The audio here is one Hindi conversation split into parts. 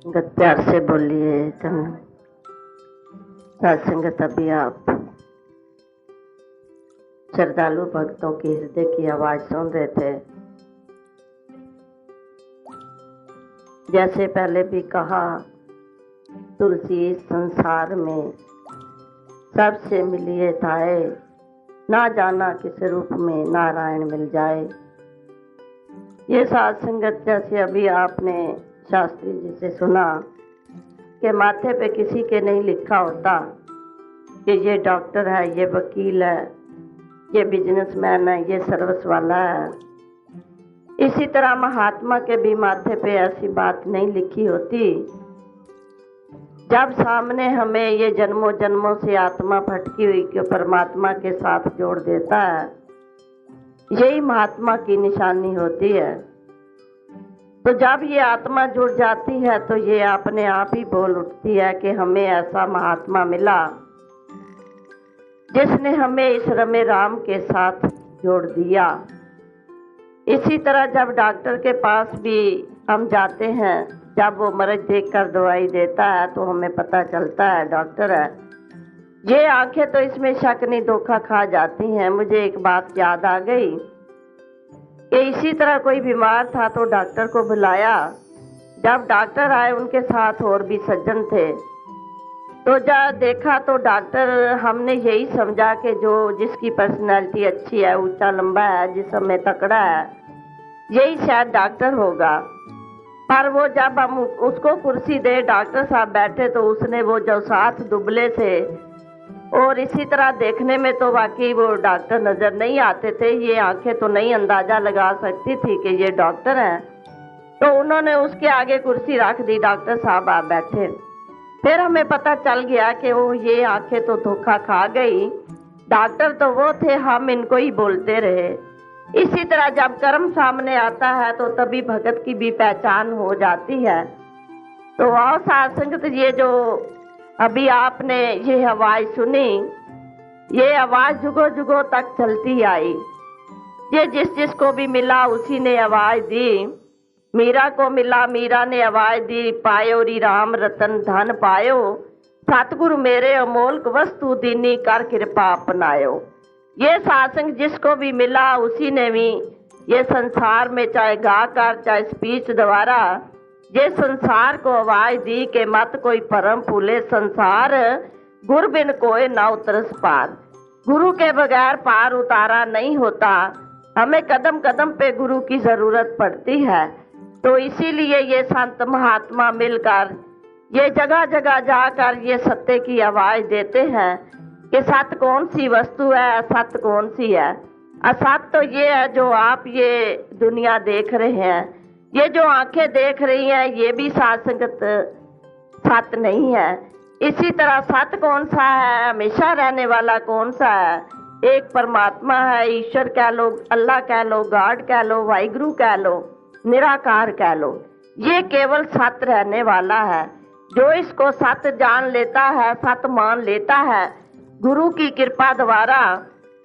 संगत प्यार से बोलिए। सत्संगत अभी आप श्रद्धालु भक्तों की हृदय की आवाज सुन रहे थे। जैसे पहले भी कहा, तुलसी संसार में सबसे मिलिए थाए, ना जाना किस रूप में नारायण मिल जाए। ये साध संगत जैसे अभी आपने शास्त्री जी से सुना कि माथे पे किसी के नहीं लिखा होता कि ये डॉक्टर है, ये वकील है, ये बिजनेसमैन है, ये सर्विस वाला है। इसी तरह महात्मा के भी माथे पे ऐसी बात नहीं लिखी होती। जब सामने हमें ये जन्मों जन्मों से आत्मा भटकी हुई के परमात्मा के साथ जोड़ देता है, यही महात्मा की निशानी होती है। तो जब ये आत्मा जुड़ जाती है तो ये अपने आप ही बोल उठती है कि हमें ऐसा महात्मा मिला जिसने हमें इस रमे राम के साथ जोड़ दिया। इसी तरह जब डॉक्टर के पास भी हम जाते हैं, जब वो मरीज देखकर दवाई देता है तो हमें पता चलता है डॉक्टर है। ये आंखें तो इसमें शक नहीं धोखा खा जाती हैं। मुझे एक बात याद आ गई कि इसी तरह कोई बीमार था तो डॉक्टर को बुलाया। जब डॉक्टर आए उनके साथ और भी सज्जन थे, तो जब देखा तो डॉक्टर, हमने यही समझा कि जो जिसकी पर्सनैलिटी अच्छी है, ऊंचा लंबा है, जिस्म में तकड़ा है, यही शायद डॉक्टर होगा। पर वो जब हम उसको कुर्सी दे डॉक्टर साहब बैठे तो उसने वो जो साथ दुबले थे और इसी तरह देखने में तो वाकई वो डॉक्टर नजर नहीं आते थे। ये आंखें तो नहीं अंदाजा लगा सकती थी कि ये डॉक्टर हैं। तो उन्होंने उसके आगे कुर्सी रख दी, डॉक्टर साहब आप बैठे। फिर हमें पता चल गया कि वो ये आंखें तो धोखा खा गई, डॉक्टर तो वो थे, हम इनको ही बोलते रहे। इसी तरह जब कर्म सामने आता है तो तभी भगत की भी पहचान हो जाती है। तो आओ साध संगत, ये जो अभी आपने ये आवाज सुनी, ये आवाज जुगों जुगों तक चलती आई। ये जिस जिसको भी मिला उसी ने आवाज दी। मीरा को मिला, मीरा ने आवाज दी, पायो री राम रतन धन पायो, सतगुरु मेरे अमोलक वस्तु दीनी कर कृपा अपनायो। ये सासंग जिसको भी मिला उसी ने भी ये संसार में चाहे गा कर चाहे स्पीच द्वारा ये संसार को आवाज दी कि मत कोई परम फूले संसार, गुरु बिन कोई ना उतरस पार। गुरु के बगैर पार उतारा नहीं होता, हमें कदम कदम पे गुरु की जरूरत पड़ती है। तो इसीलिए ये संत महात्मा मिलकर ये जगह जगह जाकर ये सत्य की आवाज देते हैं कि सत्य कौन सी वस्तु है, असत्य कौन सी है। असत्य तो ये है जो आप ये दुनिया देख रहे हैं, ये जो आंखें देख रही हैं, ये भी साध संगत सत्य नहीं है। इसी तरह सत्य कौन सा है, हमेशा रहने वाला कौन सा है, एक परमात्मा है। ईश्वर कह लो, अल्लाह कह लो, गॉड कह लो, वाहिगुरु कह लो, निराकार कह लो, ये केवल सत्य रहने वाला है। जो इसको सत्य जान लेता है, सत्य मान लेता है, गुरु की कृपा द्वारा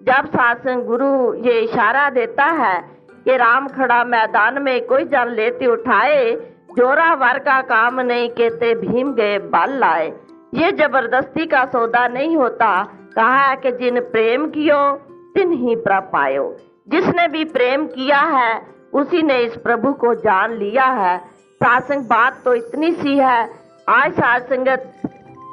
जब सासंग गुरु ये इशारा देता है कि राम खड़ा मैदान में कोई जन लेते उठाए, जोरावर का काम नहीं कहते भीम गए बल लाए। ये जबरदस्ती का सौदा नहीं होता। कहा है कि जिन प्रेम कियो तिन ही प्रभ पायो। जिसने भी प्रेम किया है उसी ने इस प्रभु को जान लिया है। सासंग बात तो इतनी सी है। आज सासंगत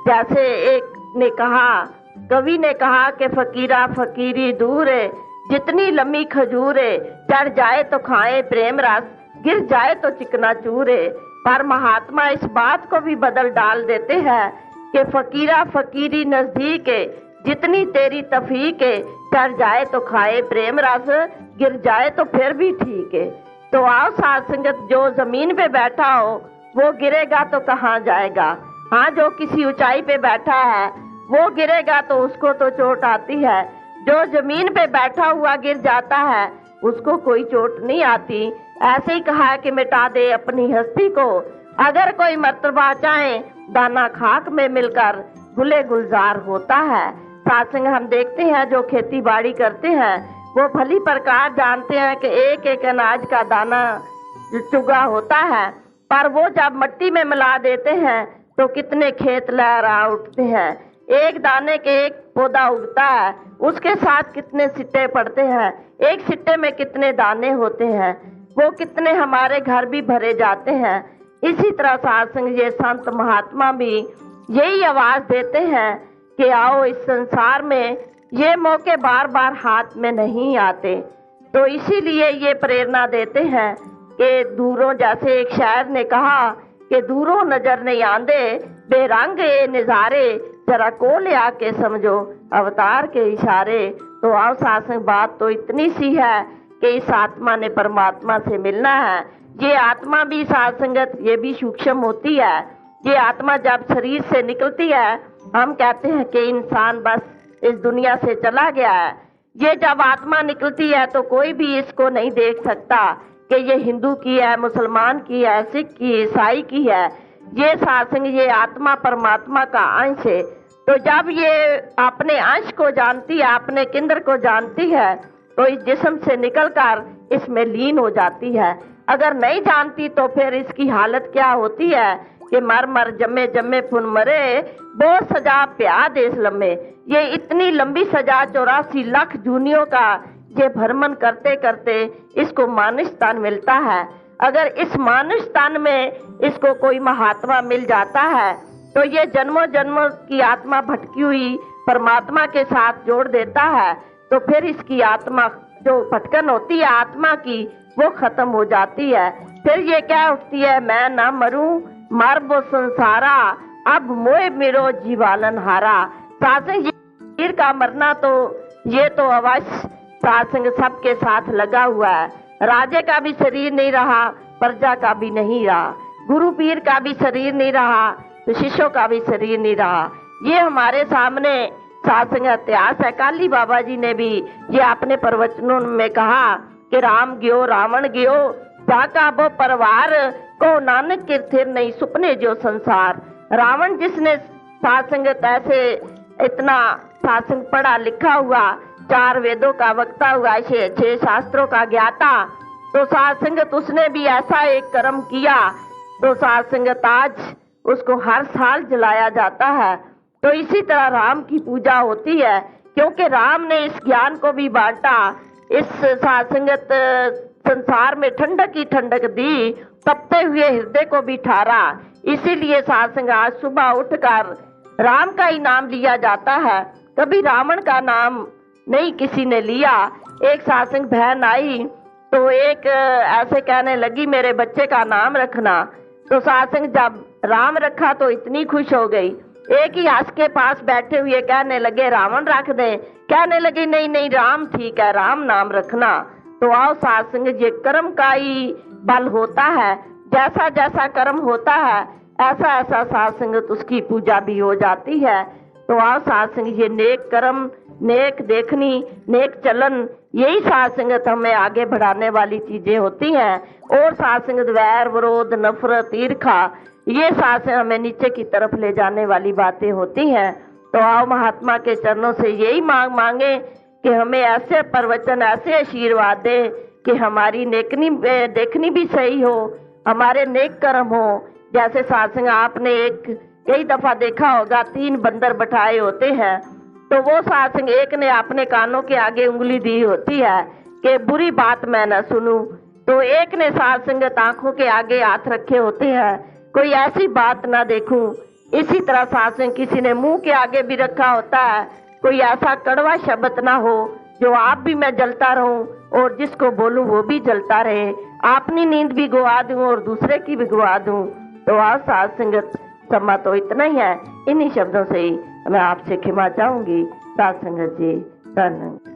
जैसे एक ने कहा, कवि ने कहा कि फकीरा फकीरी दूर है, जितनी लम्बी खजूर है, चढ़ जाए तो खाए प्रेम रस, गिर जाए तो चिकना चूर है। पर महात्मा इस बात को भी बदल डाल देते हैं कि फकीरा फकीरी नजदीक है, जितनी तेरी तफीक है, चढ़ जाए तो खाए प्रेम रस, गिर जाए तो फिर भी ठीक है। तो आओ साध संगत, जो जमीन पे बैठा हो वो गिरेगा तो कहाँ जाएगा। हाँ, जो किसी ऊंचाई पे बैठा है वो गिरेगा तो उसको तो चोट आती है। जो जमीन पे बैठा हुआ गिर जाता है उसको कोई चोट नहीं आती। ऐसे ही कहा है कि मिटा दे अपनी हस्ती को, अगर कोई मर्तबा चाहे दाना खाक में मिलकर गुले गुलजार होता है। सासंग हम देखते हैं जो खेती बाड़ी करते हैं वो भली प्रकार जानते हैं कि एक एक अनाज का दाना चुगा होता है, पर वो जब मिट्टी में मिला देते हैं तो कितने खेत लहरा उठते हैं। एक दाने के एक पौधा उगता है, उसके साथ कितने सिट्टे पड़ते हैं, एक सिट्टे में कितने दाने होते हैं, वो कितने हमारे घर भी भरे जाते हैं। इसी तरह साधुसंग ये संत महात्मा भी यही आवाज देते हैं कि आओ इस संसार में, ये मौके बार बार हाथ में नहीं आते। तो इसीलिए ये प्रेरणा देते हैं कि दूरों, जैसे एक शायर ने कहा कि दूरों नजर नहीं आंदे बेरंग ये नजारे, जरा को ले आके समझो अवतार के इशारे। तो आओ सासंग, बात तो इतनी सी है कि इस आत्मा ने परमात्मा से मिलना है। ये आत्मा भी साध संगत, ये भी सूक्ष्म होती है। ये आत्मा जब शरीर से निकलती है, हम कहते हैं कि इंसान बस इस दुनिया से चला गया है। ये जब आत्मा निकलती है तो कोई भी इसको नहीं देख सकता कि ये हिंदू की है, मुसलमान की है, सिख की, ईसाई की है। ये साधुसंग, ये आत्मा परमात्मा का अंश है। तो जब ये अपने अंश को जानती है, अपने केंद्र को जानती है, तो इस जिस्म से निकलकर इसमें लीन हो जाती है। अगर नहीं जानती तो फिर इसकी हालत क्या होती है कि मर मर जम्मे जम्मे फुन मरे, बहुत सजा प्या देश लम्बे। ये इतनी लंबी सजा 84 लाख जूनियों का ये भ्रमण करते करते इसको मानुष तन मिलता है। अगर इस मानुष तन में इसको कोई महात्मा मिल जाता है तो ये जन्मों जन्मों की आत्मा भटकी हुई परमात्मा के साथ जोड़ देता है। तो फिर इसकी आत्मा जो भटकन होती है आत्मा की, वो खत्म हो जाती है। फिर ये क्या उठती है, मैं ना मरूं मर वो संसारा, अब मोए मेरो जीवालन हारा। साधुसंग, शरीर का मरना तो ये तो अवश्य साधुसंग सबके साथ लगा हुआ है। राजे का भी शरीर नहीं रहा, प्रजा का भी नहीं रहा, गुरु पीर का भी शरीर नहीं रहा, तो शिष्यों का भी शरीर नहीं रहा। ये हमारे सामने साधुसंग इतिहास है। काली बाबा जी ने भी ये अपने प्रवचनों में कहा कि राम गयो रावण गयो, जाका वो परिवार को नानक के थिर नहीं सुपने जो संसार। रावण जिसने साधुसंगत ऐसे इतना साधुसंग पढ़ा लिखा हुआ, 4 वेदों का वक्ता हुआ, 6 शास्त्रों का ज्ञाता, तो साधुसंगत उसने भी ऐसा एक कर्म किया तो साधुसंगत आज उसको हर साल जलाया जाता है। तो इसी तरह राम की पूजा होती है, क्योंकि राम ने इस ज्ञान को भी बांटा, इस साधुसंगत संसार में ठंडक की ठंडक दी, तपते हुए हृदय को भी ठारा। इसीलिए साधुसंग आज सुबह उठकर राम का ही नाम लिया जाता है, कभी रावण का नाम नहीं किसी ने लिया। एक साधुसंग बहन आई तो एक ऐसे कहने लगी मेरे बच्चे का नाम रखना। तो साधुसंग जब राम रखा तो इतनी खुश हो गई। एक ही हंस के पास बैठे हुए कहने लगे रावण रख दे, कहने लगे नहीं नहीं राम ठीक है, राम नाम रखना। तो आओ साधुसंग, ये कर्म का ही बल होता है, जैसा जैसा कर्म होता है ऐसा ऐसा साधुसंगत उसकी पूजा भी हो जाती है। तो आओ साधुसंग, ये नेक कर्म, नेक देखनी, नेक चलन, यही साधुसंगत हमें आगे बढ़ाने वाली चीजें होती हैं। और साधुसंगत वैर विरोध नफरत ईर्खा, ये साधुसंग हमें नीचे की तरफ ले जाने वाली बातें होती हैं। तो आओ महात्मा के चरणों से यही मांगे कि हमें ऐसे प्रवचन, ऐसे आशीर्वाद दे कि हमारी नेकनी देखनी भी सही हो, हमारे नेक कर्म हो। जैसे साधुसंग आपने कई दफा देखा होगा, 3 बंदर बैठाए होते हैं, तो वो साधुसंग एक ने अपने कानों के आगे उंगली दी होती है कि बुरी बात मैं न सुनूं, तो एक ने साधुसंगत आंखों के आगे हाथ रखे होते हैं कोई ऐसी बात ना देखूं। इसी तरह साधुसंग किसी ने मुंह के आगे भी रखा होता है, कोई ऐसा कड़वा शब्द ना हो जो आप भी मैं जलता रहूं और जिसको बोलूं वो भी जलता रहे, अपनी नींद भी गवा दूं और दूसरे की भी गवा दूं। तो आज साधुसंगत समा तो इतना ही है। इन्हीं शब्दों से ही मैं आपसे क्षमा चाहूंगी। साधुसंगत जी, धन्यवाद।